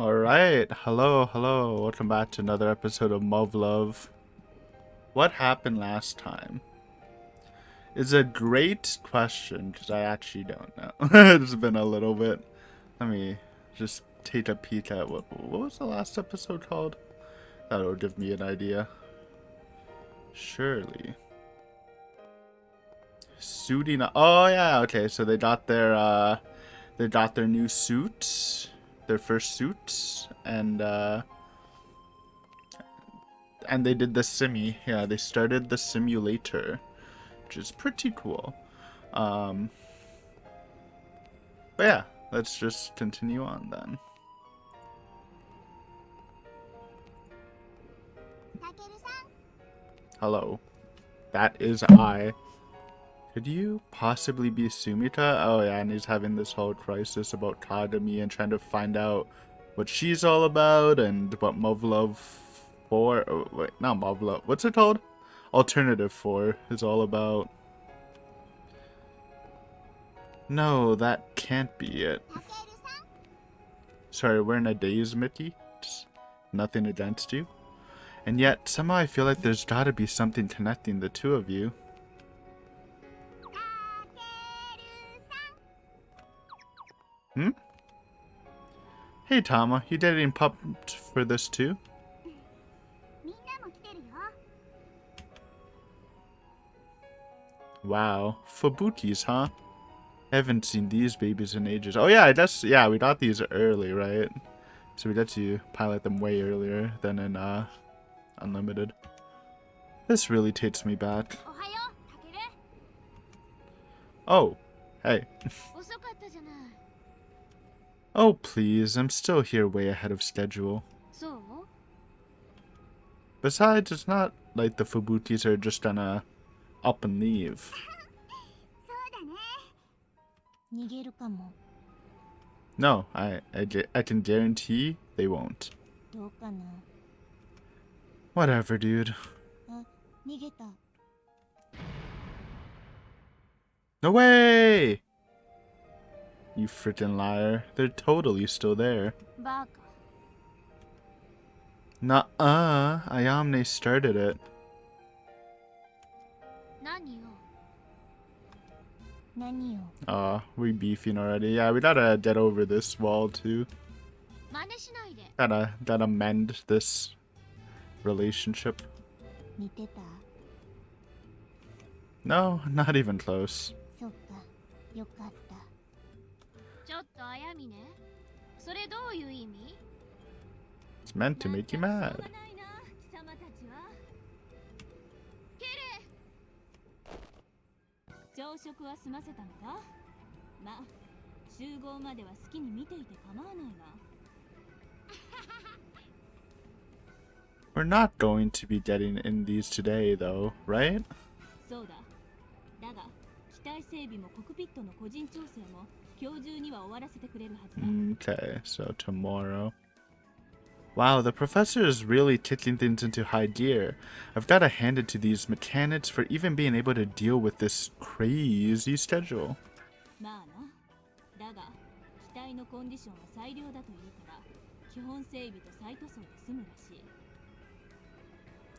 Alright, hello, welcome back to another episode of Muv Luv. What happened last time? Is a great question, because I actually don't know. It's been a little bit. Let me just take a peek at what was the last episode called? That'll give me an idea. Surely. Suiting up. Oh yeah, okay, so they got their new suits. Their first suits, and they did the simi. Yeah, they started the simulator, which is pretty cool. But yeah, let's just continue on then. Hello, that is I. Could you possibly be Sumita? Oh yeah, and he's having this whole crisis about Kagami and trying to find out what she's all about and what Muv Luv 4, oh, wait, not Muv Luv, what's it called? Alternative 4 is all about. No, that can't be it. Sorry, we're in a daze, Mickey. Just nothing against you. And yet, somehow I feel like there's gotta be something connecting the two of you. Hmm? Hey Tama, you getting pumped for this too? Wow, Fubuki's, huh? Haven't seen these babies in ages. Oh yeah, I guess, yeah, we got these early, right? So we got to pilot them way earlier than in Unlimited. This really takes me back. Oh, hey. Oh please, I'm still here way ahead of schedule. Besides, it's not like the Fubukis are just gonna up and leave. No, I can guarantee they won't. Whatever, dude. No way! You frickin' liar. They're totally still there. Nuh-uh. Ayamne started it. We beefing already. Yeah, we gotta get over this wall too. Gotta mend this relationship. No, not even close. It's meant to make you mad. We're not going to be getting in these today, though, right? Okay, so tomorrow. Wow, the professor is really kicking things into high gear. I've got to hand it to these mechanics for even being able to deal with this crazy schedule.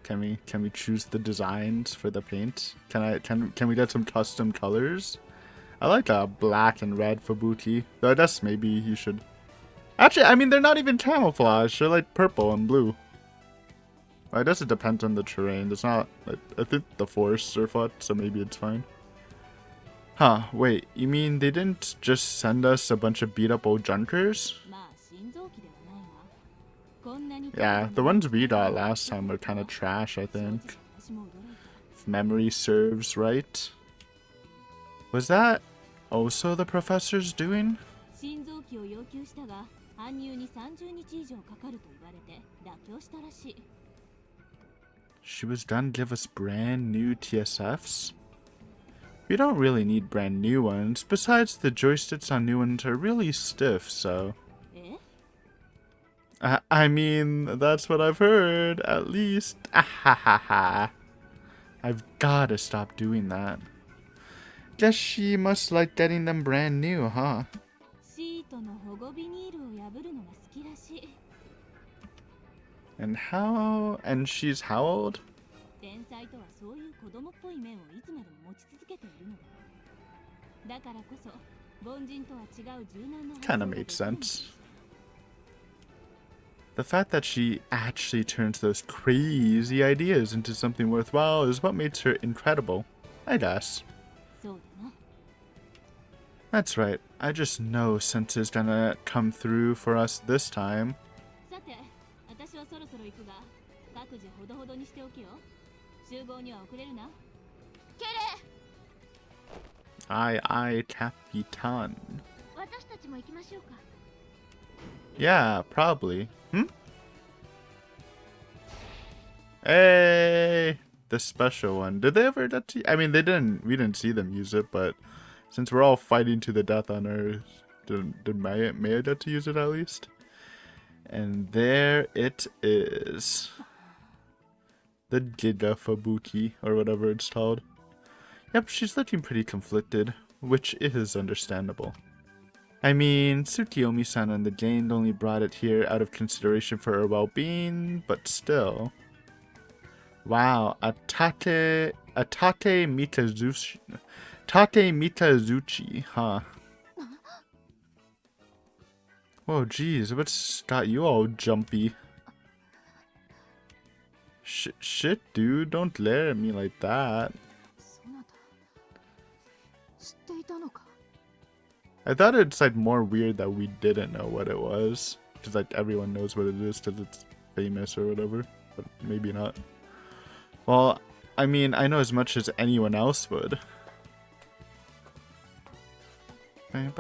Can we choose the designs for the paint? Can we get some custom colors? I like a black and red Fubuki, though I guess maybe you should. Actually, I mean, they're not even camouflage. They're like purple and blue. I guess it depends on the terrain. It's not, I think the forests are fucked, so maybe it's fine. Huh, wait, you mean they didn't just send us a bunch of beat up old junkers? Yeah, the ones we got last time were kind of trash, I think. If memory serves right. Was that also the professor's doing? She was gonna give us brand new TSFs? We don't really need brand new ones. Besides, the joysticks on new ones are really stiff, so... I mean, that's what I've heard, at least. Ahahaha. I've gotta stop doing that. Guess she must like getting them brand new, huh? And she's how old? 天才とはそういう子供っぽい面をいつまでも持ち続けているのだ。だからこそ凡人とは違う柔軟な発想 Kinda が made できるんです。 sense. The fact that she actually turns those crazy ideas into something worthwhile is what makes her incredible, I guess. そうだな。 That's right. I just know Sensei's gonna come through for us this time. さて、私はそろそろ行くが、各自ほどほどにしておきよ。集合には遅れるな。敬礼。 Aye, Capitan. 私たちも行きましょうか。 Yeah, probably. Hey! The special one. Did they ever get to... I mean, we didn't see them use it, but since we're all fighting to the death on Earth, did Maya get to use it at least? And there it is. The Giga Fubuki, or whatever it's called. Yep, she's looking pretty conflicted, which is understandable. I mean, Tsukiyomi-san and the Jane only brought it here out of consideration for her well-being, but still. Wow, a Tate Mitazuchi. Tate Mitazuchi, huh? Oh, geez, what's got you all jumpy? Shit, dude, don't glare at me like that. I thought it's like more weird that we didn't know what it was. Because like everyone knows what it is because it's famous or whatever. But maybe not. Well, I mean, I know as much as anyone else would. Look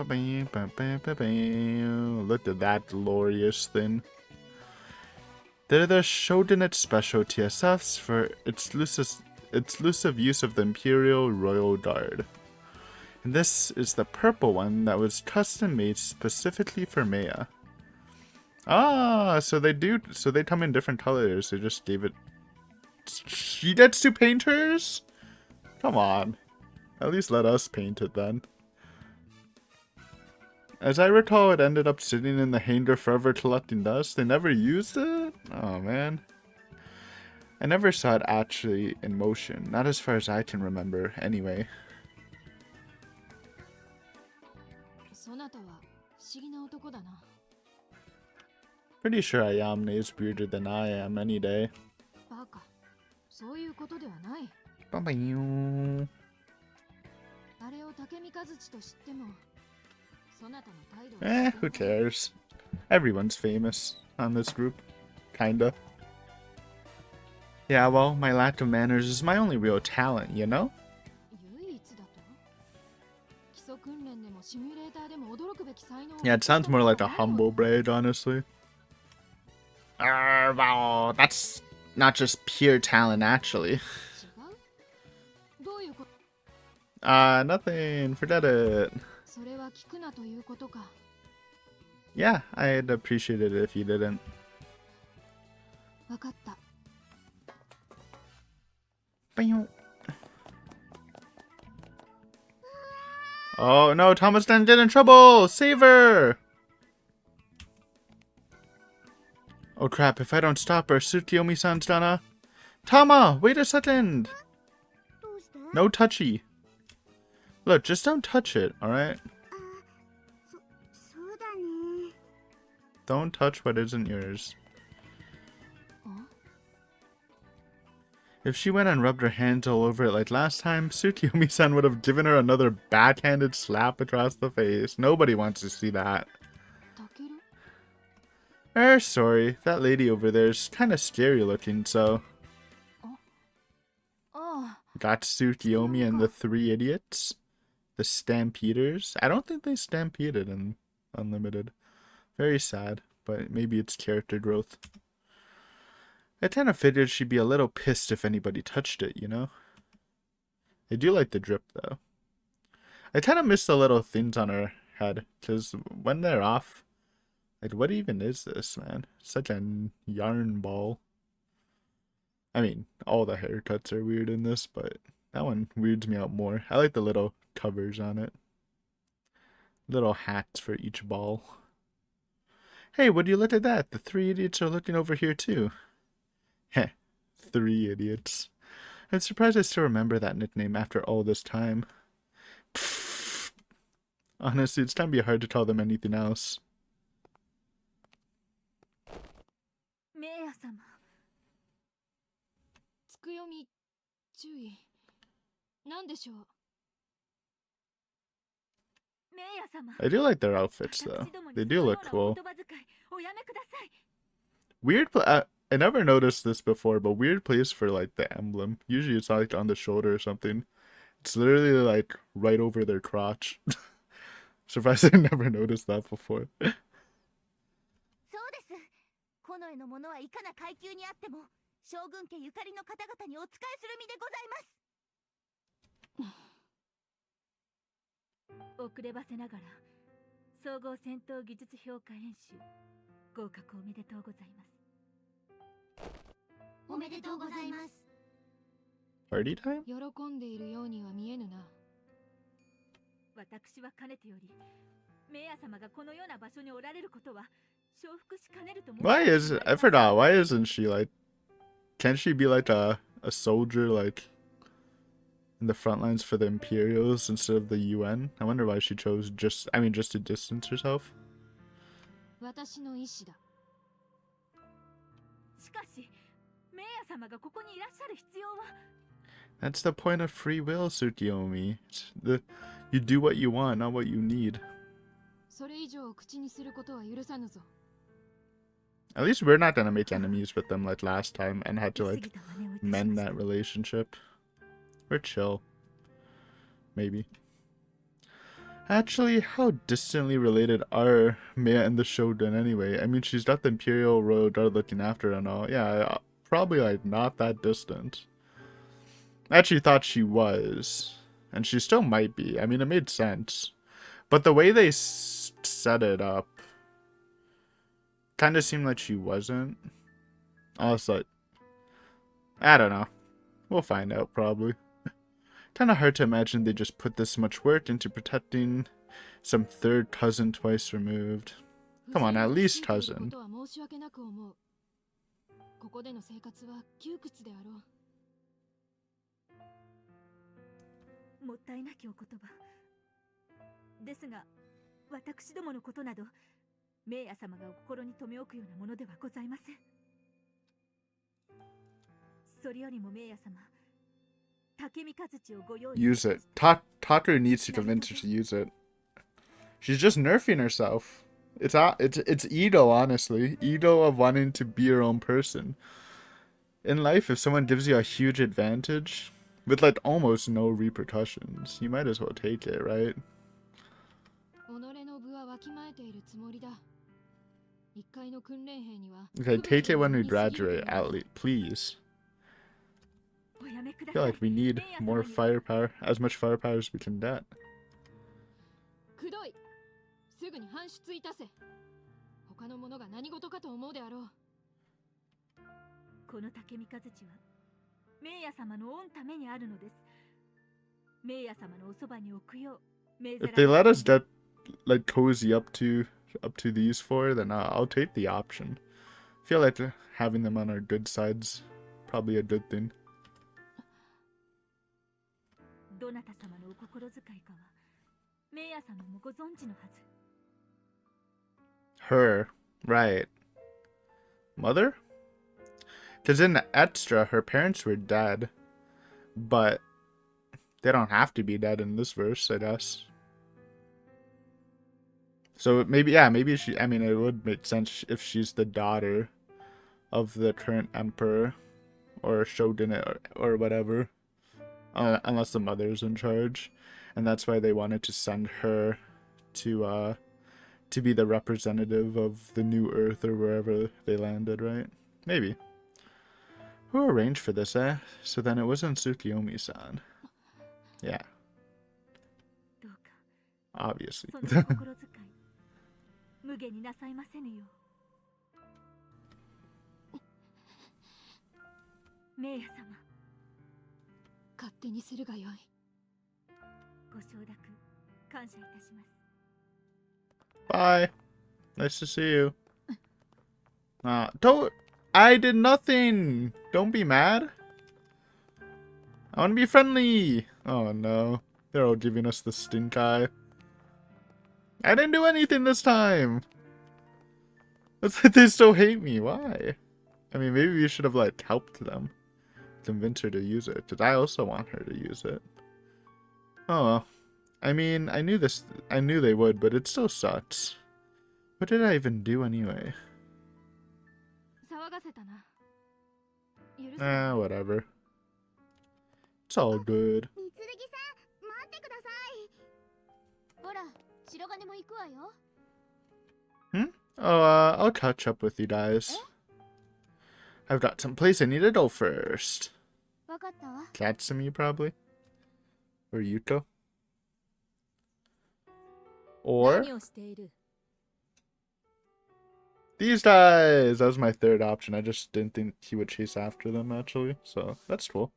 at that glorious thing. They're the Shogunate Special TSFs for exclusive use of the Imperial Royal Guard. And this is the purple one that was custom made specifically for Maya. Ah, so they come in different colors. They just gave it... She gets to paint hers? Come on. At least let us paint it then. As I recall, it ended up sitting in the hangar forever collecting dust. They never used it? Oh, man. I never saw it actually in motion. Not as far as I can remember, anyway. Pretty sure Ayamne is weirder than I am any day. Bye-bye. Who cares? Everyone's famous on this group. Kinda. Yeah, well, my lack of manners is my only real talent, you know? Yeah, it sounds more like a humble brag, honestly. Well, that's not just pure talent, actually. Nothing. Forget it. Yeah, I'd appreciate it if you didn't. Oh no, Thomas done get in trouble! Save her! Oh crap, if I don't stop her, Tsukiyomi-san's gonna... Tama, wait a second! No touchy. Look, just don't touch it, alright? Don't touch what isn't yours. If she went and rubbed her hands all over it like last time, Tsukiyomi-san would have given her another backhanded slap across the face. Nobody wants to see that. Sorry. That lady over there's kind of scary looking, so... Got Tsukiyomi and the three idiots? The Stampeders? I don't think they stampeded in Unlimited. Very sad, but maybe it's character growth. I kind of figured she'd be a little pissed if anybody touched it, you know? I do like the drip, though. I kind of miss the little things on her head, because when they're off, like, what even is this, man? Such a yarn ball. I mean, all the haircuts are weird in this, but that one weirds me out more. I like the little covers on it. Little hats for each ball. Hey, would you look at that? The three idiots are looking over here, too. Heh. 3 idiots. I'm surprised I still remember that nickname after all this time. Pfft. Honestly, it's time to be hard to tell them anything else. メイヤ様。つくよみ注意。なんでしょう。メイヤ様。 I do like their outfits though. They do look cool. Weird. I never noticed this before, but weird place for like the emblem. Usually it's like on the shoulder or something. It's literally like right over their crotch. Surprised I never noticed that before. そうです。この絵のものはいかな階級にあっても将軍家ゆかりの方々にお仕えする身でございます。遅ればせながら総合戦闘技術評価演習合格おめでとうございます。おめでとうございます。 Party time? 喜んでいるようには見えぬな。私はかねてよりメイヤ様がこのような場所におられることは承服しかねると。 Why is I forgot? Why isn't she like? Can't she be like a soldier like in the front lines for the Imperials instead of the UN? I wonder why she chose just to distance herself. 私の意志だ。しかしメイヤ様がここにいらっしゃる必要は。 That's the point of free will, Tsukiyomi. You do what you want, not what you need. それ以上口にすることは許さぬぞ。 At least we're not gonna make enemies with them like last time and had to like mend that relationship. We're chill. Maybe. Actually, how distantly related are Maya and the Shogun anyway? I mean, she's got the Imperial Road Guard looking after her and all. Yeah, probably like not that distant. I actually thought she was. And she still might be. I mean, it made sense. But the way they set it up kind of seemed like she wasn't. Also, I don't know. We'll find out, probably. Kind of hard to imagine they just put this much work into protecting some third cousin twice removed. Come on, at least cousin. ここでの生活は窮屈であろう。もったいなきお言葉。ですが、私どものことなど、メイヤ様がお心に留め置くようなものではございません。それよりもメイヤ様、竹三和地をご用意。Use it. Taku needs to convince her to use it. She's just nerfing herself. It's ego, honestly. Ego of wanting to be her own person. In life, if someone gives you a huge advantage with like almost no repercussions, you might as well take it, right? Okay, take it when we graduate, at least, please. I feel like we need more firepower, as much firepower as we can get. すぐに搬出いたせ。他の者が何事かと思うであろう。この竹三和地はメイヤ様の御ためにあるのです。メイヤ様のおそばに置くよう命ぜられ。 If they let us get like cozy up to these four, then I'll take the option. I feel like having them on our good side's probably a good thing. どなた様のお心遣いかはメイヤ様もご存知のはず。 Her, right. Mother? Because in the extra, her parents were dead. But they don't have to be dead in this verse, I guess. So maybe, yeah, maybe she, I mean, it would make sense if she's the daughter of the current emperor or shogunate or whatever. Unless the mother's in charge. And that's why they wanted to send her to be the representative of the new Earth or wherever they landed, right? Maybe. Who arranged for this, eh? So then it wasn't Tsukiyomi-san. Yeah. Obviously. 無下になさいませぬよ。メイヤ様、勝手にするがよい。ご承諾感謝いたします。 Bye. Nice to see you. Don't. I did nothing. Don't be mad. I want to be friendly. Oh no. They're all giving us the stink eye. I didn't do anything this time. It's like they still hate me. Why? I mean, maybe you should have, like, helped them. Convince her to use it. Because I also want her to use it. Oh well. I mean, I knew they would, but it still sucks. What did I even do anyway? Whatever. It's all good. Hmm? Oh, I'll catch up with you guys. I've got some place I need to go first. Katsumi, probably? Or Yuko? Or these guys! That was my third option. I just didn't think he would chase after them, actually. So, that's cool.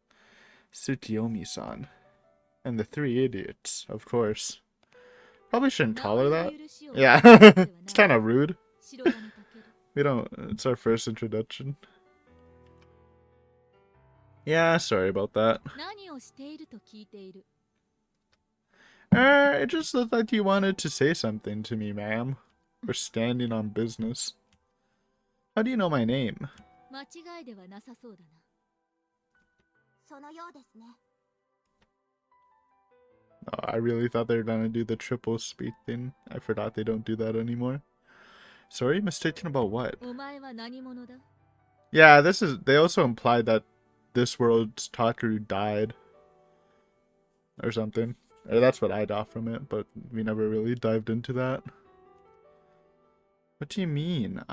Tsukiyomi-san. And the three idiots, of course. Probably shouldn't call her that. Yeah, it's kind of rude. We don't... It's our first introduction. Yeah, sorry about that. It just looked like you wanted to say something to me, ma'am. We're standing on business. How do you know my name? Oh, I really thought they were gonna do the triple speak thing. I forgot they don't do that anymore. Sorry, mistaken about what? Yeah, they also implied that this world's Takaru died. Or something. Or that's what I got from it, but we never really dived into that. What do you mean?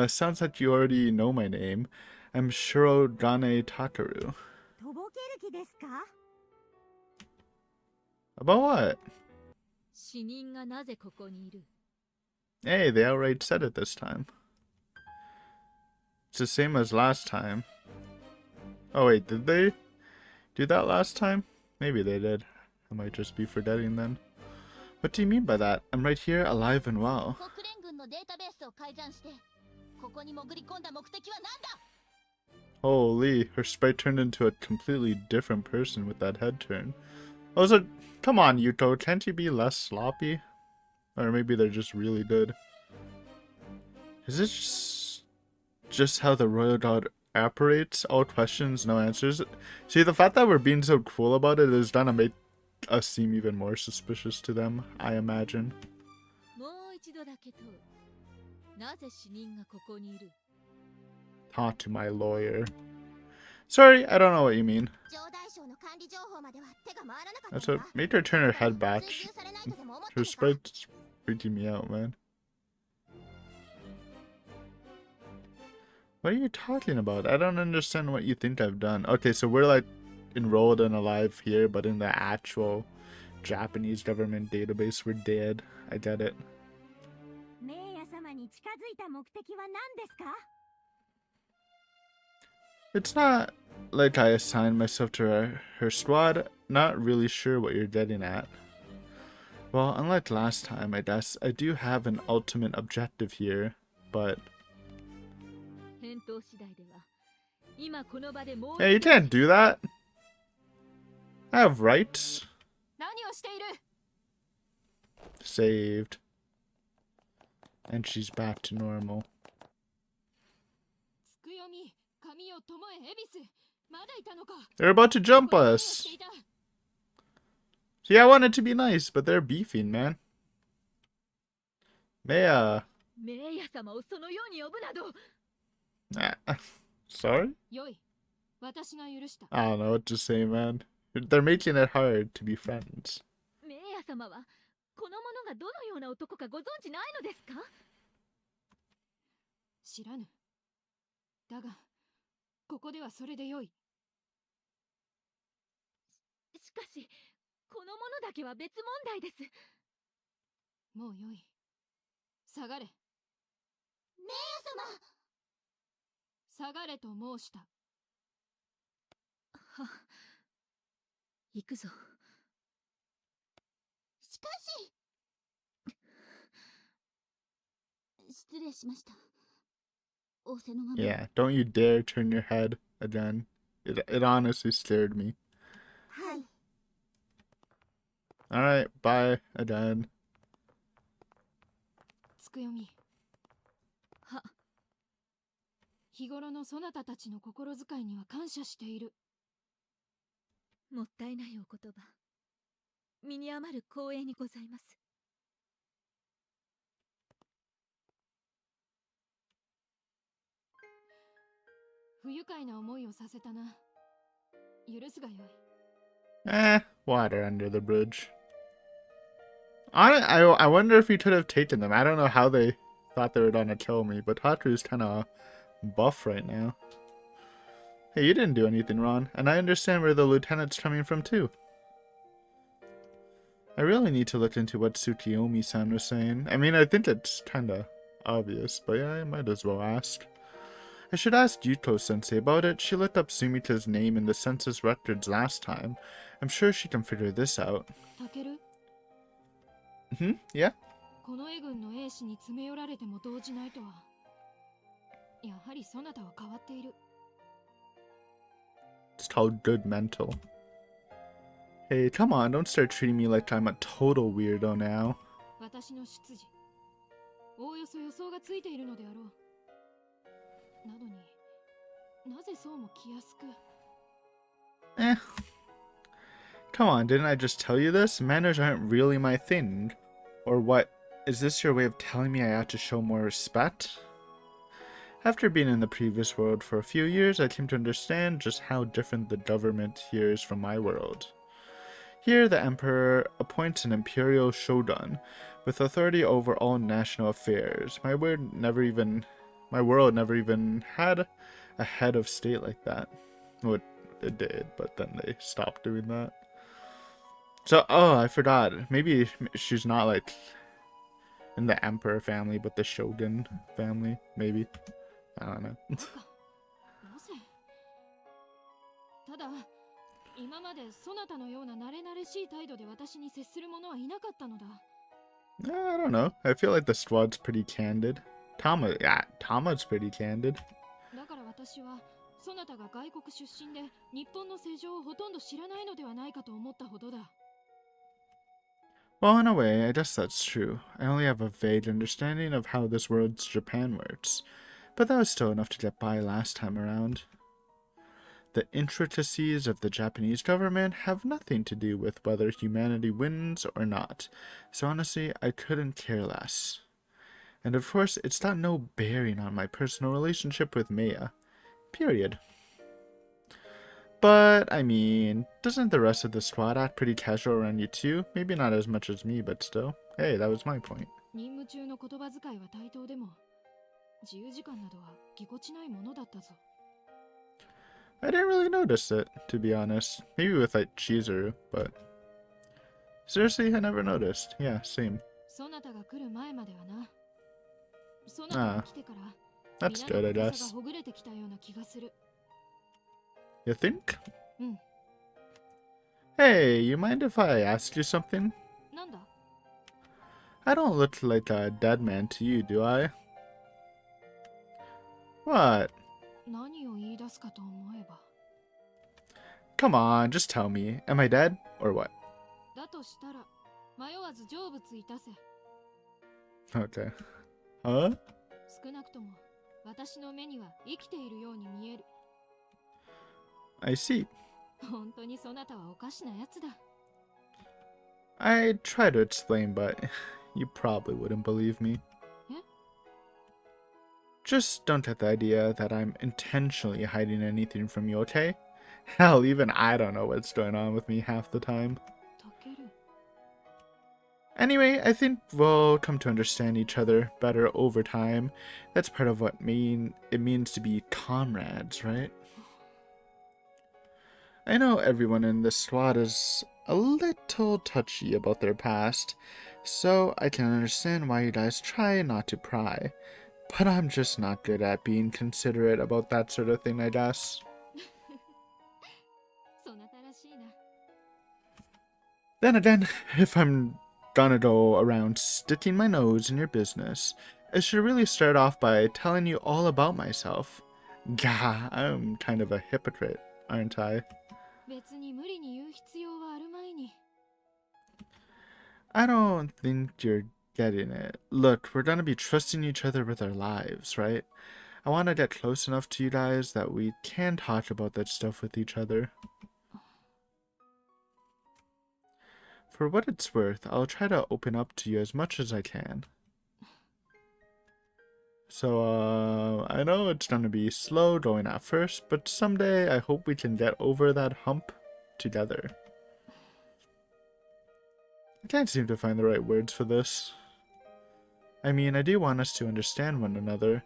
Sounds like you already know my name. I'm Shirogane Takaru. About what? Hey, they outright said it this time. It's the same as last time. Oh wait, did they do that last time? Maybe they did. I might just be forgetting then. What do you mean by that? I'm right here, alive and well. Holy, her sprite turned into a completely different person with that head turn. Also, come on, Yuto, can't you be less sloppy? Or maybe they're just really good. Is this just how the royal god operates? All questions, no answers? See, the fact that we're being so cool about it is gonna make us seem even more suspicious to them, I imagine. Talk to my lawyer. Sorry, I don't know what you mean. That's what made her turn her head back. Her sprite's freaking me out, man. What are you talking about? I don't understand what you think I've done. Okay, so we're like enrolled and alive here, but in the actual Japanese government database, we're dead. I get it. It's not like I assigned myself to her squad. Not really sure what you're getting at. Well, unlike last time, I guess, I do have an ultimate objective here, but... Hey, you can't do that! I have rights. Saved. And she's back to normal. They're about to jump us! See, I wanted to be nice, but they're beefing, man. Maya. Sorry? I don't know what to say, man. They're making it hard to be friends. 仰せのまま。 Yeah, don't you dare turn your head again. It honestly scared me. はい。 Alright, bye, again. つくよみ。は。日頃のそなたたちの心遣いには感謝している。もったいないお言葉。身に余る光栄にございます。不愉快な思いをさせたな。許すがよい。Water under the bridge. I wonder if he could have taken them. I don't know how they thought they were gonna kill me, but Haku's kind of buff right now. Hey, you didn't do anything wrong, and I understand where the lieutenant's coming from too. I really need to look into what Tsukiyomi-san was saying. I mean, I think it's kind of obvious, but yeah, I might as well ask. I should ask Yuko-sensei about it. She looked up Sumita's name in the census records last time. I'm sure she can figure this out. タケル Yeah? この絵軍の英士に詰め寄られても動じないとは。やはりそなたは変わっている。It's called good mental. Hey, come on, don't start treating me like I'm a total weirdo now. 私の出自。おおよそ予想がついているのであろう。なのになぜそうも気安く。Come on, didn't I just tell you this? Manners aren't really my thing. Or what? Is this your way of telling me I ought to show more respect? After being in the previous world for a few years, I came to understand just how different the government here is from my world. Here, the emperor appoints an imperial shogun with authority over all national affairs. My world never even had a head of state like that. Well, it did, but then they stopped doing that. So, oh, I forgot. Maybe she's not like in the emperor family, but the shogun family. Maybe. I don't know. なぜただ今までそなたのような慣れ慣れしい態度で私に接する者はいなかったのだ。I don't know. I feel like the squad's pretty candid. Tama's pretty candid. だから私はそなたが外国出身で日本の世情をほとんど知らないのではないかと思ったほどだ。Well, in a way, I guess that's true. I only have a vague understanding of how this world's Japan works, but that was still enough to get by last time around. The intricacies of the Japanese government have nothing to do with whether humanity wins or not, so honestly, I couldn't care less. And of course, it's got no bearing on my personal relationship with Maya. Period. But, I mean, doesn't the rest of the squad act pretty casual around you too? Maybe not as much as me, but still. Hey, that was my point. 任務中の言葉遣いは対等でも、自由時間などはぎこちないものだったぞ。I didn't really notice it, to be honest. Maybe with like Chizuru, but seriously, I never noticed. Yeah, same. そなたが来る前まではな。そなたが来てから、 That's good, I 皆の guess. さがほぐれてきたような気がする。 You think? うん。 Hey, you mind if I ask you something? なんだ I don't look like a dead man to you, do I? What? 何を言い出すかと思えば。 Come on, just tell me. Am I dead, or what? だとしたら、迷わず成仏いたせ。 Okay. Huh? 少なくとも、私の目には生きているように見える。 I see. 本当にそなたはおかしなやつだ。 I try to explain, but you probably wouldn't believe me. Eh? Just don't get the idea that I'm intentionally hiding anything from you, okay? Hell, even I don't know what's going on with me half the time. タケル。 Anyway, I think we'll come to understand each other better over time. That's part of what it means to be comrades, right? I know everyone in this squad is a little touchy about their past, so I can understand why you guys try not to pry. But I'm just not good at being considerate about that sort of thing, I guess. そなたらしいな。 Then again, if I'm gonna go around sticking my nose in your business, I should really start off by telling you all about myself. Gah, I'm kind of a hypocrite, aren't I? 別に無理に言う必要はあるまいに。 I don't think you're getting it. Look, we're gonna be trusting each other with our lives, right? I want to get close enough to you guys that we can talk about that stuff with each other. For what it's worth, I'll try to open up to you as much as I can. So, I know it's gonna be slow going at first, but someday I hope we can get over that hump together. I can't seem to find the right words for this. I mean, I do want us to understand one another,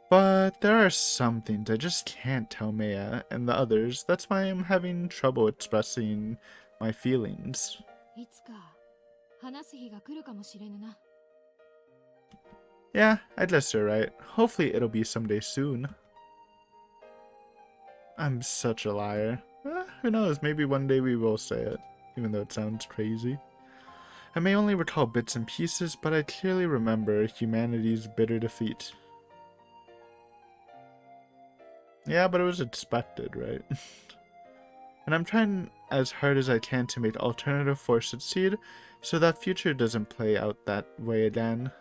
but there are some things I just can't tell Maya and the others. That's why I'm having trouble expressing my feelings. いつか話す日が来るかもしれぬな。 Yeah, I guess you're right. Hopefully it'll be someday soon. I'm such a liar. Who knows, maybe one day we will say it, even though it sounds crazy. I may only recall bits and pieces, but I clearly remember humanity's bitter defeat. Yeah, but it was expected, right? And I'm trying as hard as I can to make alternative force succeed, so that future doesn't play out that way again.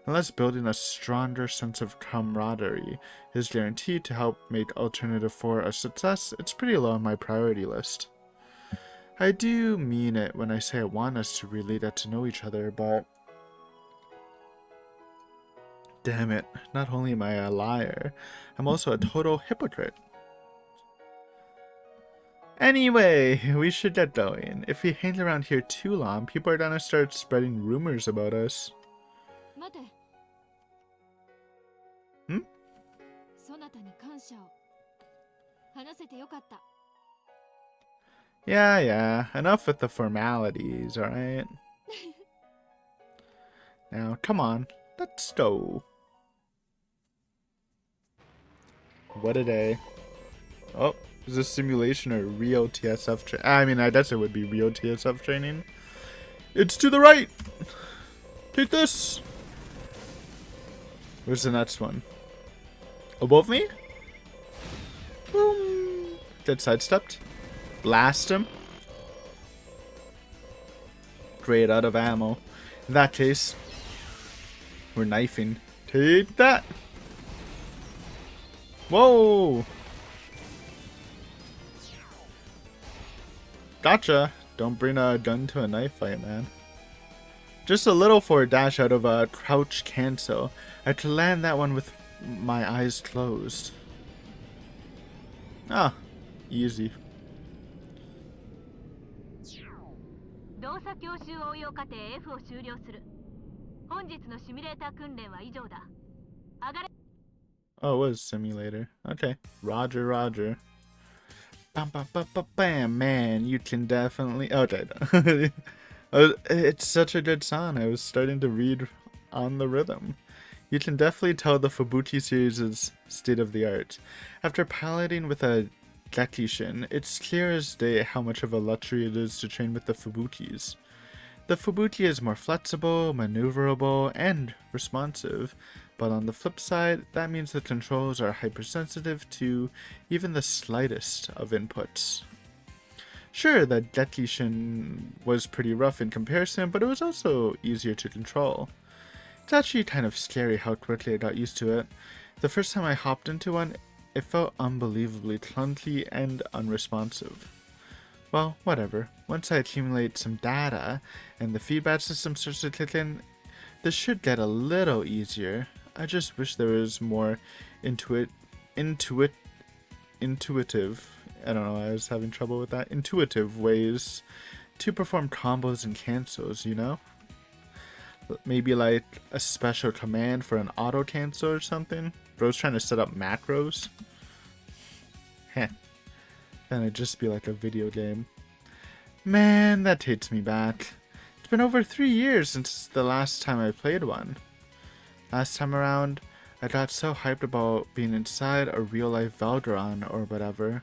Unless building a stronger sense of camaraderie is guaranteed to help make Alternative 4 a success, it's pretty low on my priority list. I do mean it when I say I want us to really get to know each other, but... Damn it, not only am I a liar, I'm also a total hypocrite. Anyway, we should get going. If we hang around here too long, people are gonna start spreading rumors about us. 待て。 Hmm? そなたに感謝を。話せてよかった。 Yeah, enough with the formalities, alright? Now, come on, let's go. What a day. Oh, is this simulation or real TSF I mean, I guess it would be real TSF training. It's to the right! Take this! Where's the next one? Above me? Boom! Get sidestepped. Blast him. Great, out of ammo. In that case, we're knifing. Take that! Whoa! Gotcha! Don't bring a gun to a knife fight, man. Just a little forward dash out of a crouch cancel. I had to land that one with my eyes closed. Ah, easy. 動作教習応用課程 F を終了する。本日のシミュレーター訓練は以上だ。上がれ。 Oh, it was simulator. Okay. Roger, roger. Bam, bam, bam, bam, bam, man. You can definitely... Okay. It's such a good song. I was starting to read on the rhythm. You can definitely tell the Fubuki series is state of the art. After piloting with a Gekishin, it's clear as day how much of a luxury it is to train with the Fubukis. The Fubuki is more flexible, maneuverable, and responsive, but on the flip side, that means the controls are hypersensitive to even the slightest of inputs. Sure, the Gekishin was pretty rough in comparison, but it was also easier to control. It's actually kind of scary how quickly I got used to it. The first time I hopped into one, it felt unbelievably clunky and unresponsive. Well, whatever. Once I accumulate some data and the feedback system starts to kick in, this should get a little easier. I just wish there was more intuitive. I don't know, I was having trouble with that. Intuitive ways to perform combos and cancels, you know? Maybe like a special command for an auto cancel or something. Bro's trying to set up macros. Heh. Then it'd just be like a video game. Man, that takes me back. It's been over 3 years since the last time I played one. Last time around, I got so hyped about being inside a real-life Valderon or whatever.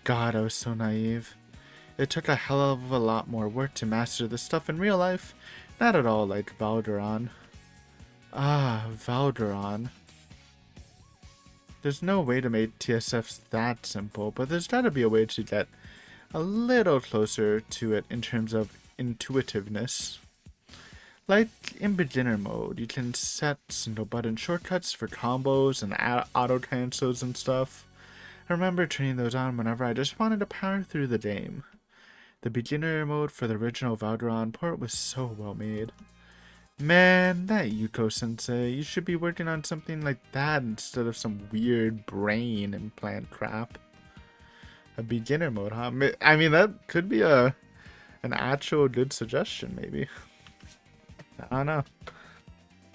God, I was so naive. It took a hell of a lot more work to master the stuff in real life. Not at all like Valderon. Ah, Valderon. There's no way to make TSFs that simple, but there's gotta be a way to get a little closer to it in terms of intuitiveness. Like in beginner mode, you can set single button shortcuts for combos and auto cancels and stuff. I remember turning those on whenever I just wanted to power through the game. The beginner mode for the original Valderon port was so well made. Man, that Yuko sensei, you should be working on something like that instead of some weird brain implant crap. A beginner mode, huh? I mean, that could be an actual good suggestion, maybe. I don't know.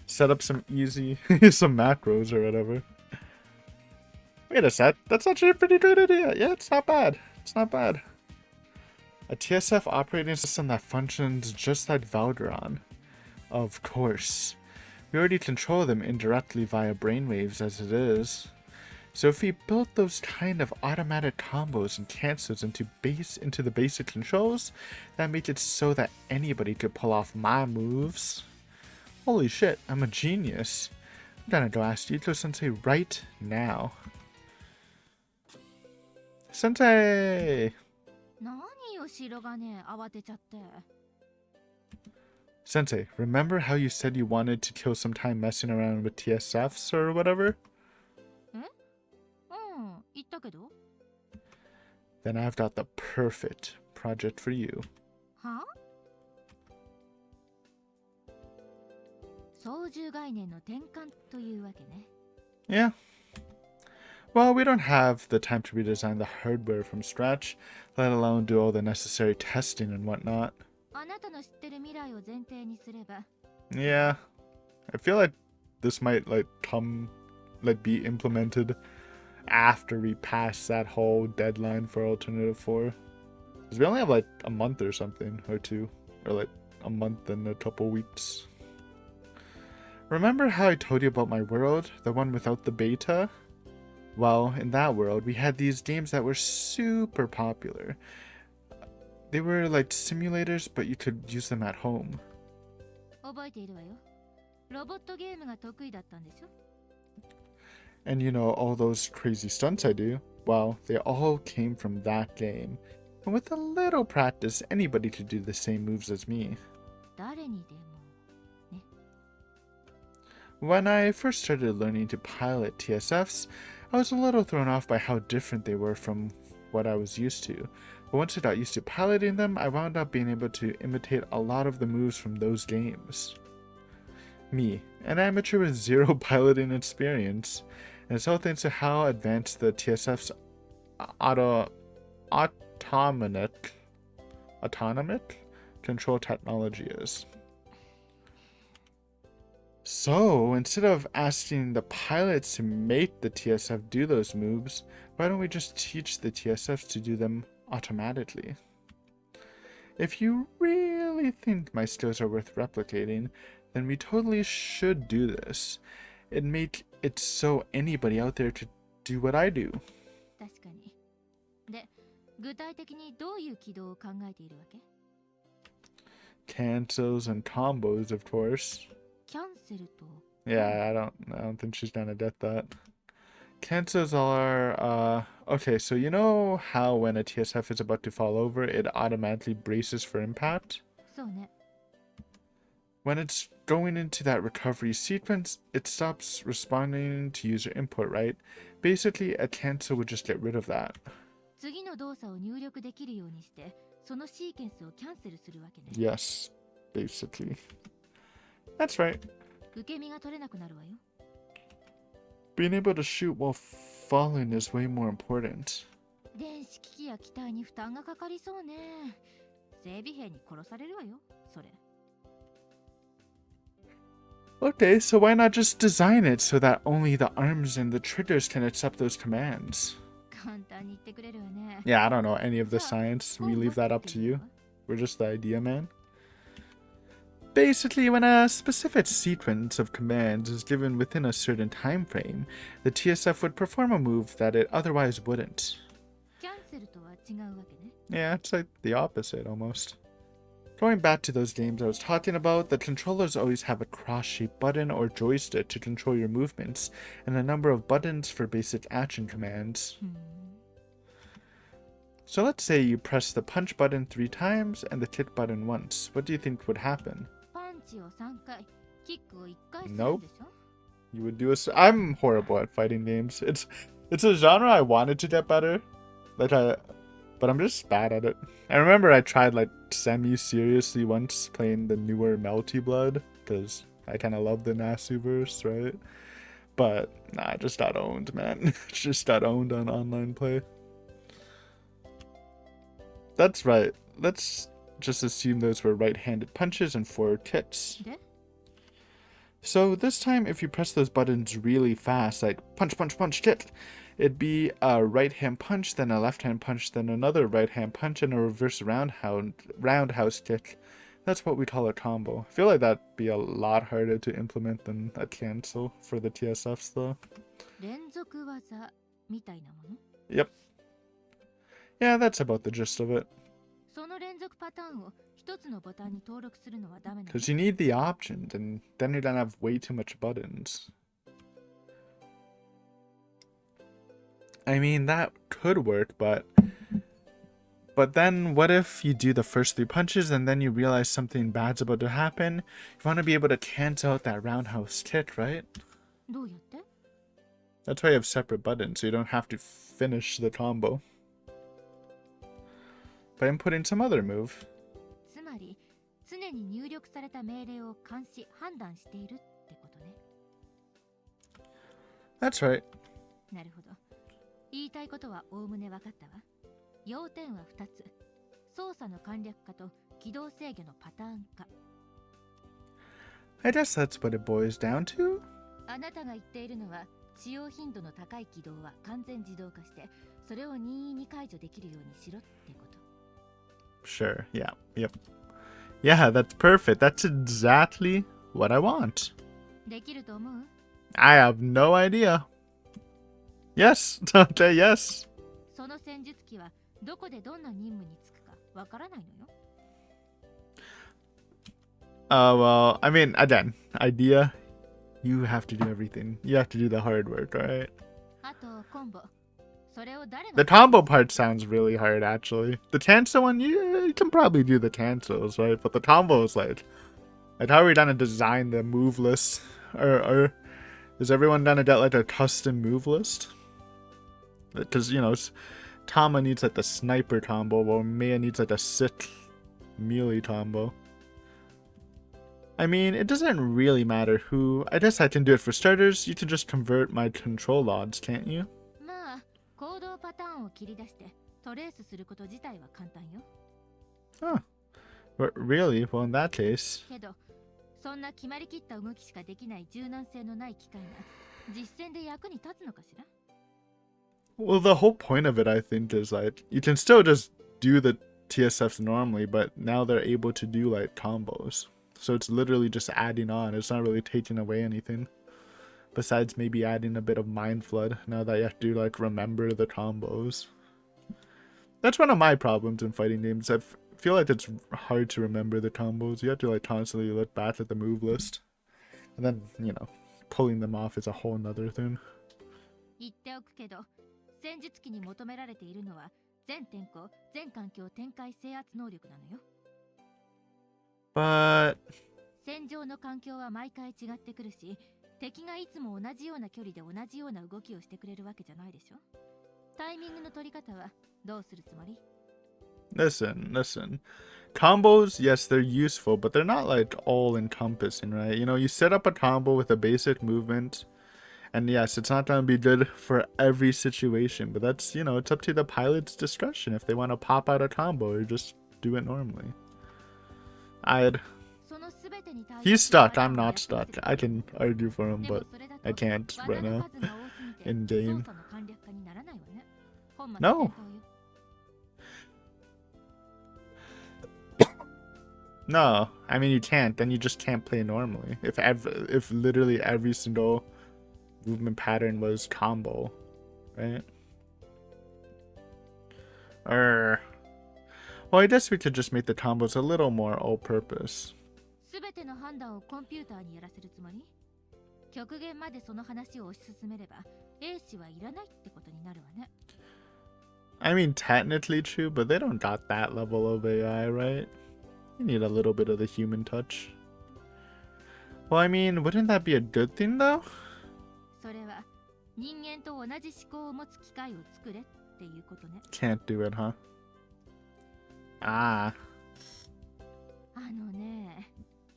Set up some easy, some macros or whatever. Wait a sec, that's actually a pretty good idea. Yeah, it's not bad. It's not bad. A TSF operating system that functions just like Valderon. Of course. We already control them indirectly via brainwaves as it is. So if we built those kind of automatic combos and cancels into the basic controls, that makes it so that anybody could pull off my moves. Holy shit, I'm a genius. I'm gonna go ask Yuko Sensei right now. Sensei! Sensei, remember how you said you wanted to kill some time messing around with TSFs or whatever? Then I've got the perfect project for you. Yeah. Well, we don't have the time to redesign the hardware from scratch, let alone do all the necessary testing and whatnot. Yeah. I feel like this might be implemented after we pass that whole deadline for Alternative 4. Because we only have like a month or something, or two. Or like a month and a couple weeks. Remember how I told you about my world? The one without the beta? Well, in that world, we had these games that were super popular. They were like simulators, but you could use them at home. And you know, all those crazy stunts I do, well, they all came from that game. And with a little practice, anybody could do the same moves as me. When I first started learning to pilot TSFs, I was a little thrown off by how different they were from what I was used to. But once I got used to piloting them, I wound up being able to imitate a lot of the moves from those games. Me, an amateur with zero piloting experience, and it's all thanks to how advanced the TSF's autonomic control technology is. So, instead of asking the pilots to make the TSF do those moves, why don't we just teach the TSFs to do them automatically? If you really think my skills are worth replicating, then we totally should do this. It'd make it so anybody out there could do what I do. Cancels and combos, of course. Yeah, I don't think she's gonna get that. Cancels are, okay, so you know how when a TSF is about to fall over, it automatically braces for impact? When it's going into that recovery sequence, it stops responding to user input, right? Basically, a cancel would just get rid of that. Yes, basically. That's right. Being able to shoot while falling is way more important. Okay, so why not just design it so that only the arms and the triggers can accept those commands? Yeah, I don't know any of the science. We leave that up to you. We're just the idea man. Basically, when a specific sequence of commands is given within a certain time frame, the TSF would perform a move that it otherwise wouldn't. Yeah, it's like the opposite almost. Going back to those games I was talking about, the controllers always have a cross-shaped button or joystick to control your movements, and a number of buttons for basic action commands. So let's say you press the punch button 3 times and the kick button once. What do you think would happen? Nope. You would do I'm horrible at fighting games. It's a genre I wanted to get better. But I'm just bad at it. I remember I tried like semi-seriously once playing the newer Melty Blood, because I kind of love the Nasuverse, right? But nah, I just got owned, man. Just got owned on online play. That's right. Let's just assume those were right-handed punches and 4 kicks. So this time, if you press those buttons really fast, like punch, punch, punch, kick, it'd be a right-hand punch, then a left-hand punch, then another right-hand punch, and a reverse roundhouse kick. That's what we call a combo. I feel like that'd be a lot harder to implement than a cancel for the TSFs, though. Yep. Yeah, that's about the gist of it. Because you need the options, and then you don't have way too much buttons. I mean, that could work, but then what if you do the first 3 punches and then you realize something bad's about to happen? You want to be able to cancel out that roundhouse kick, right? That's why you have separate buttons, so you don't have to finish the combo by inputting some other move. That's right. I guess that's what it boils down to. Sure, yeah, yep. Yeah, that's perfect. That's exactly what I want. I have no idea. Yes, okay, yes. Well, I mean, again, idea, you have to do everything. You have to do the hard work, alright? The combo part sounds really hard, actually. The cancel one, you can probably do the cancels, right? But the combo is like how are we gonna design the move list? Or is everyone gonna get like a custom move list? Because, you know, Tama needs like the sniper combo, while Maya needs like a sick melee combo. I mean, it doesn't really matter who. I guess I can do it for starters. You can just convert my control odds, can't you? Huh. But really? Well, in that case... Well, the whole point of it, I think, is like, you can still just do the TSFs normally, but now they're able to do like combos. So it's literally just adding on. It's not really taking away anything. Besides maybe adding a bit of mind flood now that you have to like remember the combos. That's one of my problems in fighting games. I feel like it's hard to remember the combos. You have to like constantly look back at the move list. And then, you know, pulling them off is a whole nother thing. But... Listen. Combos, yes, they're useful, but they're not like all-encompassing, right? You know, you set up a combo with a basic movement, and yes, it's not going to be good for every situation, but that's, you know, it's up to the pilot's discretion if they want to pop out a combo or just do it normally. He's stuck, I'm not stuck. I can argue for him, but I can't right now. In game. No. No, I mean you can't. Then you just can't play normally. If literally every single movement pattern was combo, right? Well, I guess we could just make the combos a little more all-purpose. すべての判断をコンピューターにやらせるつもり？極限までその話を推し進めれば、A 氏はいらないってことになるわね。I mean, technically true, but they don't got that level of AI, right? You need a little bit of the human touch. Well, I mean, wouldn't that be a good thing, though? それは人間と同じ思考を持つ機械を作れっていうことね。Can't do it, huh? Ah. あのね、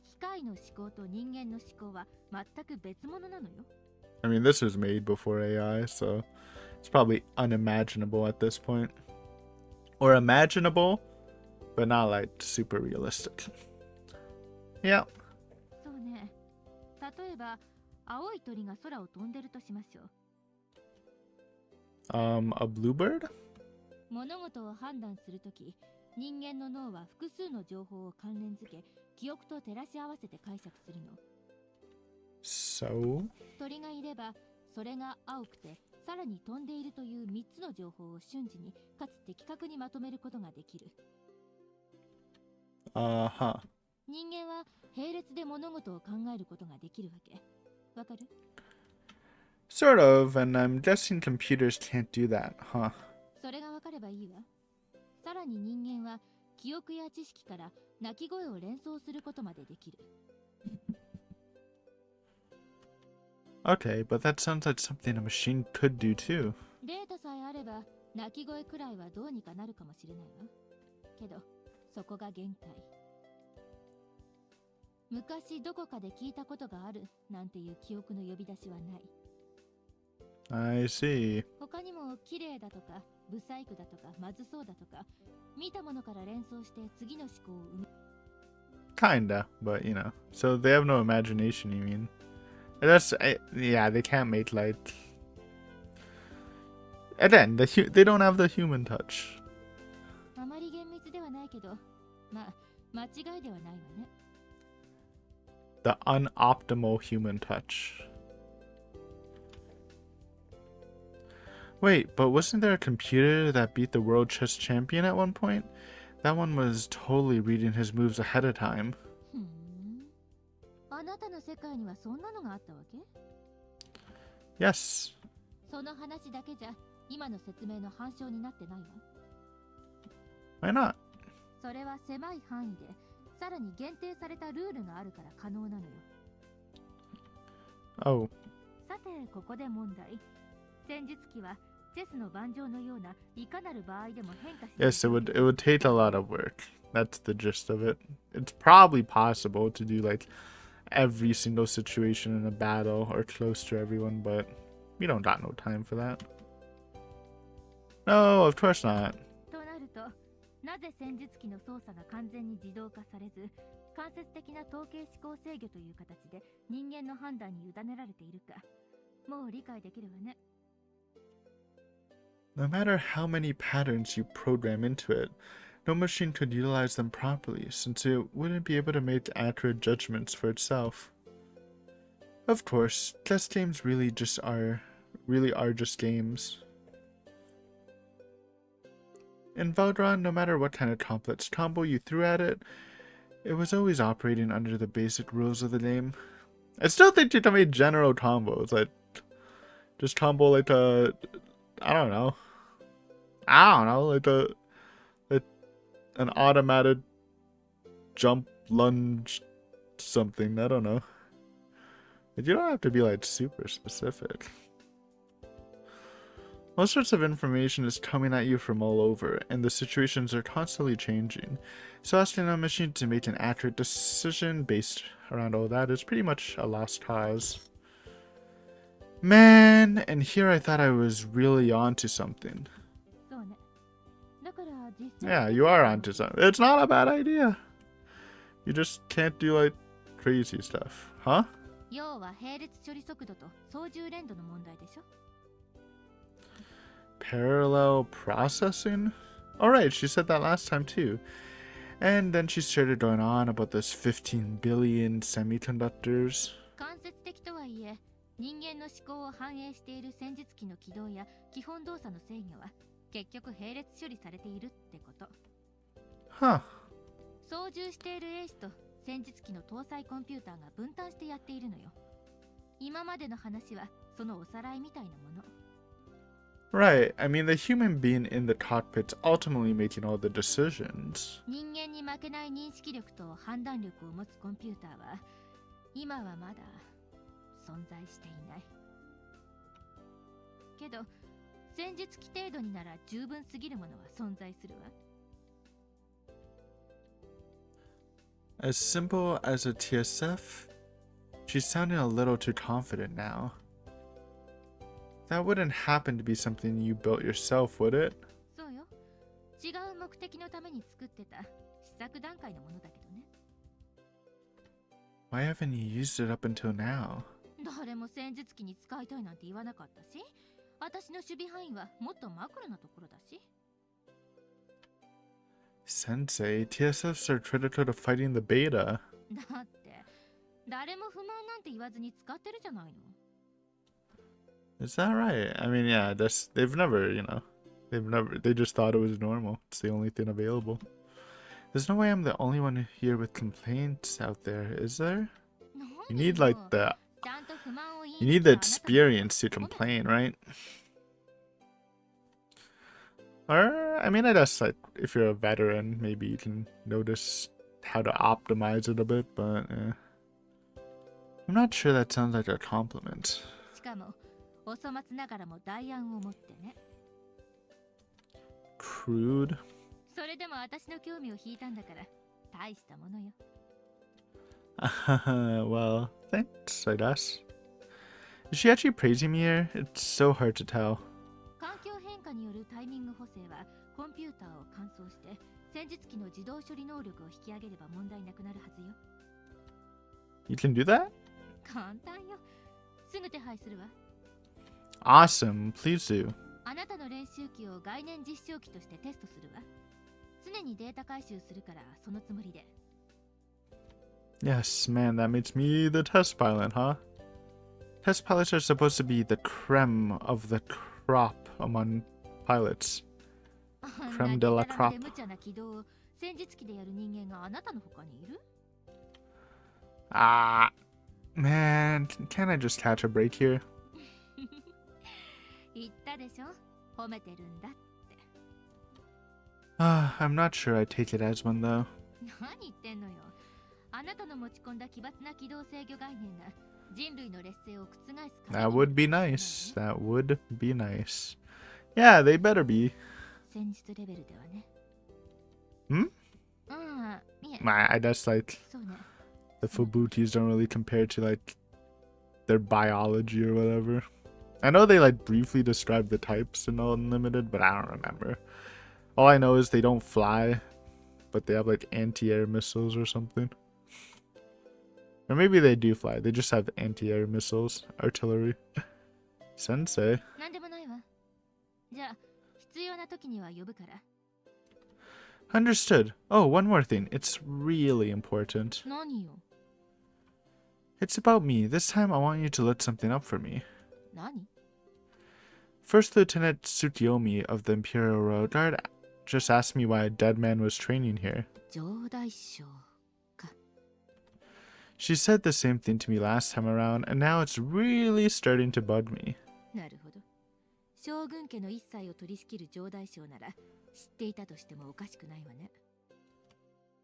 機械の思考と人間の思考は全く別物なのよ。I mean, this was made before AI, so it's probably unimaginable at this point. Or imaginable, but not like super realistic. Yeah. そうね。例えば、青い鳥が空を飛んでるとしましょう。A bluebird? 物事を判断するとき、人間の脳は複数の情報を関連づけ、記憶と照らし合わせて解釈するの。So? 鳥がいれば、それが青くて、さらに飛んでいるという3つの情報を瞬時にかつ的確にまとめることができる。Uh-huh. 人間は並列で物事を考えることができるわけ。わかる？ Sort of, and I'm guessing computers can't do that, huh? それがわかればいいわ。さらに人間は記憶や知識から鳴き声を連想することまでできる。Okay, but that sounds like something a machine could do too. データさえあれば鳴き声くらいはどうにかなるかもしれないわ。けど、そこが限界。昔どこかで聞いたことがあるなんていう記憶の呼び出しはない。I see. 他にも綺麗だとか、不細工だとか、まずそうだとか、見たものから連想して次の思考を生む。Kinda, but you know. So they have no imagination, you mean? Yeah, they can't make like. Again, they don't have the human touch. あまり厳密ではないけど、まあ、間違いではないわね。The unoptimal human touch. Wait, but wasn't there a computer that beat the world chess champion at one point? That one was totally reading his moves ahead of time. あなたの世界にはそんなのがあったわけ？ Yes. その話だけじゃ今の説明の反証になってないわ。Why not? それは狭い範囲で、さらに限定されたルールがあるから可能なのよ。Oh. さて、ここで問題。戦術機はチェスの盤上のようないかなる場合でも変化して。Yes, it would take a lot of work. That's the gist of it. It's probably possible to do like every single situation in a battle or close to everyone, but we don't got no time for that. No, of course not. となると、なぜ戦術機の操作が完全に自動化されず、間接的な統計思考制御という形で人間の判断に委ねられているか、もう理解できるわね。No matter how many patterns you program into it, no machine could utilize them properly, since it wouldn't be able to make accurate judgments for itself. Of course, chess games really are just games. In Valorant, no matter what kind of complex combo you threw at it, it was always operating under the basic rules of the game. I still think you can make general combos, like just combo like I don't know, like an automated jump lunge something. I don't know. But you don't have to be like super specific. All sorts of information is coming at you from all over, and the situations are constantly changing. So asking a machine to make an accurate decision based around all that is pretty much a lost cause. Man, and here I thought I was really onto something. Yeah, you are onto something. It's not a bad idea. You just can't do like crazy stuff, huh? 要は並列処理速度と操縦連動の問題でしょ? Parallel processing? Alright, she said that last time too. And then she started going on about those 15 billion semiconductors. 間接的とはいえ、人間の思考を反映している戦術機の起動や基本動作の制御は結局並列処理されているってこと。Huh. 操縦している兵士と戦術機の搭載コンピューターが分担してやっているのよ。今までの話はそのおさらいみたいなもの。 Right. I mean, the human being in the cockpit's ultimately making all the decisions. 人間に負けない認識力と判断力を持つコンピューターは今はまだ存在していない。けど戦術機程度になら十分すぎるものは存在するわ。 As simple as a TSF? She's sounding a little too confident now. That wouldn't happen to be something you built yourself, would it? そうよ。違う目的のために作ってた試作段階のものだけどね。 Why haven't you used it up until now? 誰も戦術機に使いたいなんて言わなかったし、私の守備範囲はもっとマクロなところだし。 Sensei, TSFs are critical to fighting the beta. だって誰も不満なんて言わずに使ってるじゃないの。 Is that right? I mean, yeah, they've never, they just thought it was normal. It's the only thing available. There's no way I'm the only one here with complaints out there, is there? You need like you need the experience to complain, right? Or, I mean, I guess like if you're a veteran, maybe you can notice how to optimize it a bit, but I'm not sure that sounds like a compliment. しかもお粗末ながらも代案を持ってね。 Crude. それでも私の興味を引いたんだから大したものよ。 Well, thanks, I guess. Is she actually praising me here? It's so hard to tell. 環境変化によるタイミング補正はコンピューターを乾燥して戦術機の自動処理能力を引き上げれば問題なくなるはずよ。 You can do that? 簡単よ。すぐ手配するわ。 Awesome, please do. あなたの練習機を概念実証機としてテストするわ。常にデータ回収するからそのつもりで。 Yes, man, that makes me the test pilot, huh? Test pilots are supposed to be the creme of the crop among pilots. Creme de la crop. 無茶な軌道を戦術機でやる人間があなたの他にいる？ Ah, man, can't I just catch a break here? 言ったでしょ、褒めてるんだって。 I'm not sure I take it as one though. 何言ってんのよ。あなたの持ち込んだ奇抜な軌道制御概念が人類の劣勢を覆す。 That would be nice. That would be nice. Yeah, they better be. 戦術レベルではね。 Hmm? いえ。 I guess like そうね。 the Fubutis don't really compare to like their biology or whatever. I know they like briefly describe the types in Unlimited, but I don't remember. All I know is they don't fly, but they have like anti-air missiles or something. Or maybe they do fly. They just have anti-air missiles, artillery. Sensei. なんでもないわ。じゃあ必要な時には呼ぶから。 Understood. Oh, one more thing. It's really important. 何よ。 It's about me. This time I want you to look something up for me. 何？ First Lieutenant Tsukiyomi of the Imperial Road Guard just asked me why a dead man was training here. 上大将か。 She said the same thing to me last time around, and now it's really starting to bug me. なるほど。将軍家の一切を取り仕切る上大将なら知っていたとしてもおかしくないわね。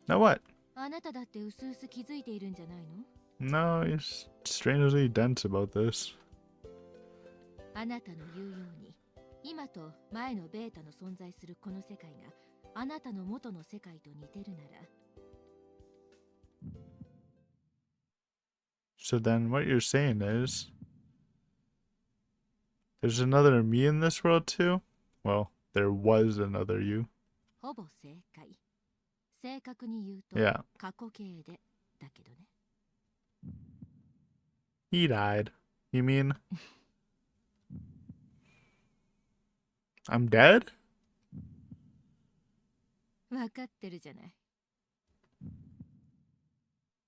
Now what? あなただってうすうす気づいているんじゃないの？ No, he's strangely dense about this. あなたの言うように今と前のベータの存在するこの世界があなたの元の世界と似てるなら。 So then what you're saying is there's another me in this world too? Well, there was another you. ほぼ正解。正確に言うと Yeah. 過去形でだけどね。 He died. You mean I'm dead? わかってるじゃない。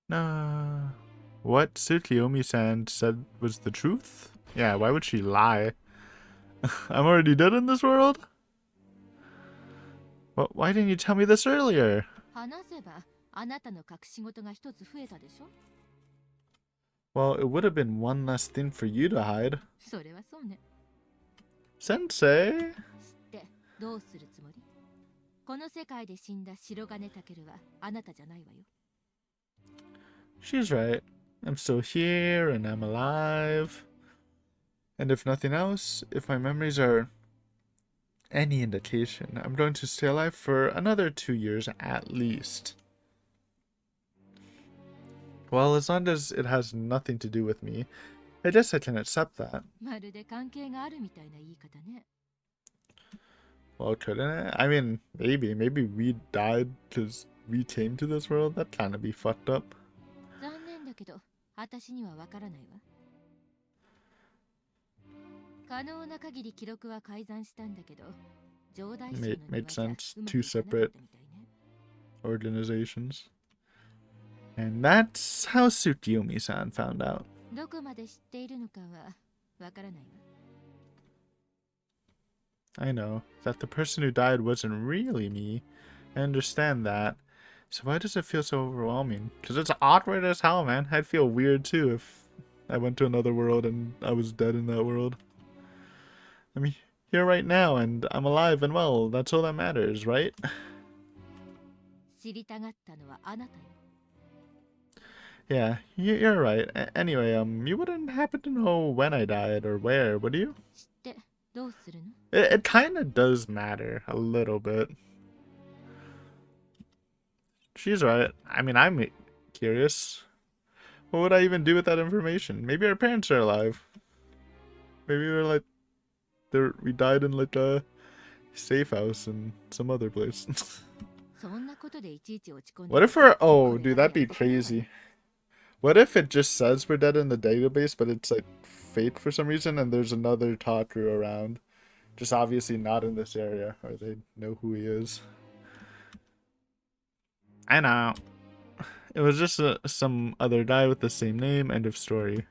No. What Tsukiyomi-san said was the truth? Yeah, why would she lie? I'm already dead in this world? Well, why didn't you tell me this earlier? 話せばあなたの隠し事が一つ増えたでしょ。 Well, it would have been one less thing for you to hide. それはそうね。 Sensei? 知ってどうするつもり？この世界で死んだ白金タケルはあなたじゃないわよ。 She's right. I'm still here and I'm alive. And if nothing else, if my memories are any indication, I'm going to stay alive for another 2 years at least. Well, as long as it has nothing to do with me, I guess I can accept that. まるで関係があるみたいな言い方ね。 Well, couldn't it? I mean, maybe. Maybe we died because we came to this world. That'd kind of be fucked up. 残念だけど私にはわからないわ。可能な限り記録は改ざんしたんだけど、城代衆の Made 庭じゃうま sense. く Two いかなかった separate みたいね。 organizations. And that's how Tsukiyomi-san found out. どこまで知っているのかはわからないわ。 I know that the person who died wasn't really me. I understand that. So why does it feel so overwhelming? Because it's awkward as hell, man. I'd feel weird too if I went to another world and I was dead in that world. I'm here right now and I'm alive and well. That's all that matters, right? 知りたがったのはあなたよ。 Yeah, you're right. Anyway, you wouldn't happen to know when I died or where, would you? 知ってどうするの？ It kind of does matter a little bit. She's right. I mean, I'm curious. What would I even do with that information? Maybe our parents are alive. Maybe we're like, we died in like a safe house in some other place. そんなことでいちいち落ち込んで。 What if we're, oh, dude, that'd be crazy. What if it just says we're dead in the database, but it's like fake for some reason, and there's another Tataru around? Just obviously not in this area, or they know who he is. I know. It was just some other guy with the same name, end of story.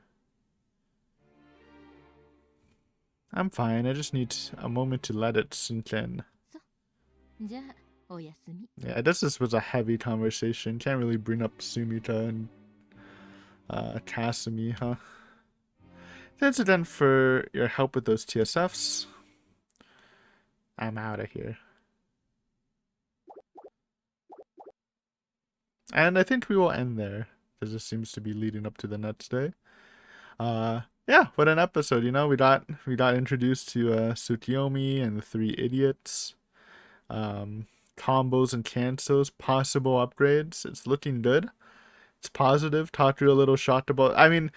I'm fine, I just need a moment to let it sink in. じゃあおやすみ。 Yeah, I guess this was a heavy conversation. Can't really bring up Sumika and Kasumi, huh? Thanks again for your help with those TSFs. I'm out of here. And I think we will end there, because this seems to be leading up to the next day. Yeah, what an episode, you know, we got introduced to Tsukiyomi and the three idiots. Combos and cancels, possible upgrades. It's looking good. It's positive. Tataru a little shocked about, I mean,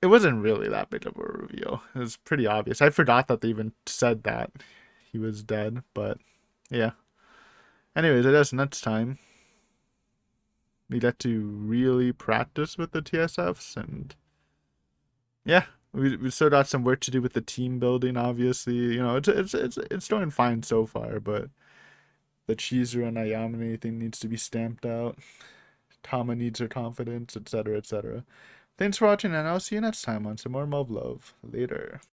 it wasn't really that big of a reveal. It was pretty obvious. I forgot that they even said that he was dead, but yeah. Anyways, I guess next time we get to really practice with the TSFs, and yeah, we still got some work to do with the team building. Obviously, you know, it's doing fine so far, but the Chizuru and Ayamane thing needs to be stamped out. Tama needs her confidence, etc., etc. Thanks for watching, and I'll see you next time on some more Muv Luv. Later.